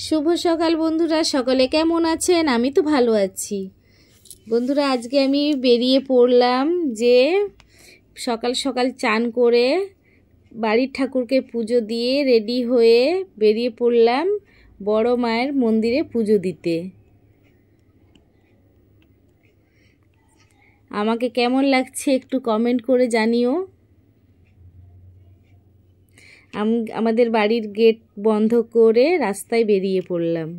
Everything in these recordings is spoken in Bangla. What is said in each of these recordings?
শুভ সকাল বন্ধুরা, সকলে কেমন আছেন? আমি তো ভালো আছি বন্ধুরা। আজকে আমি বেরিয়ে পড়লাম যে সকাল সকাল চান করে বাড়ির ঠাকুরকে পুজো দিয়ে রেডি হয়ে বেরিয়ে পড়লাম বড় মায়ের মন্দিরে পুজো দিতে। আমাকে কেমন লাগছে একটু কমেন্ট করে জানিও। আমাদের বাড়ির গেট বন্ধ করে রাস্তায় বেরিয়ে পড়লাম।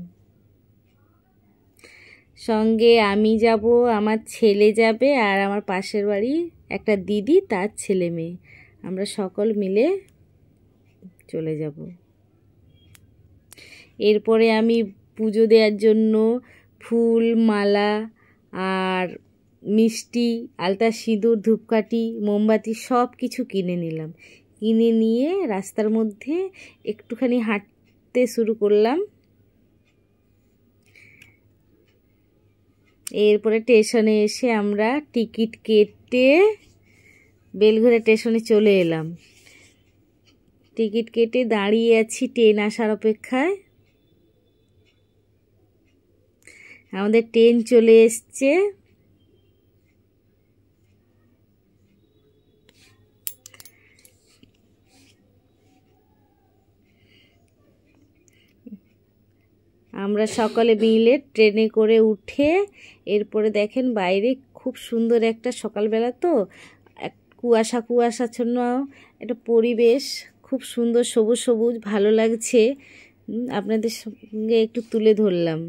সঙ্গে আমি যাব, আমার ছেলে যাবে, আর আমার পাশের বাড়ি একটা দিদি তার ছেলে মেয়ে, আমরা সকল মিলে চলে যাব। এরপরে আমি পুজো দেওয়ার জন্য ফুল, মালা আর মিষ্টি, আলতা, সিঁদুর, ধূপকাঠি, মোমবাতি সব কিছু কিনে নিলাম। কিনে নিয়ে রাস্তার মধ্যে একটুখানি হাঁটতে শুরু করলাম। এরপরে স্টেশনে এসে আমরা টিকিট কেটে বেলঘড়িয়া স্টেশনে চলে এলাম। টিকিট কেটে দাঁড়িয়ে আছি ট্রেন আসার অপেক্ষায়। আমাদের ট্রেন চলে এসছে। আমরা সকলে মিলে ট্রেনে করে উঠে এরপরে দেখেন বাইরে খুব সুন্দর একটা সকালবেলা তো কুয়াশা কুয়াশাচ্ছন্ন একটা পরিবেশ, খুব সুন্দর সবুজ সবুজ ভালো লাগছে। আপনাদের সঙ্গে একটু তুলে ধরলাম।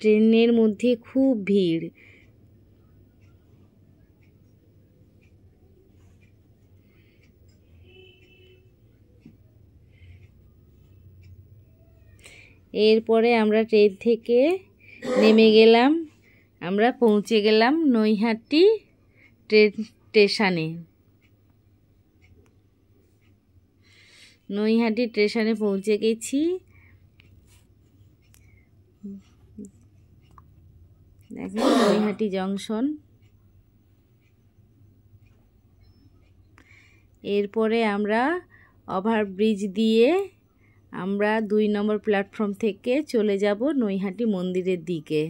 ট্রেনের মধ্যে খুব ভিড়। এরপরে আমরা ট্রেন থেকে নেমে গেলাম। আমরা পৌঁছে গেলাম নৈহাটি স্টেশনে। নৈহাটি স্টেশনে পৌঁছে গেছি। দেখেন নৈহাটি জংশন। এরপরে আমরা ওভারব্রিজ দিয়ে আমরা 2 নম্বর প্ল্যাটফর্ম থেকে চলে যাব নৈহাটি মন্দিরের দিকে।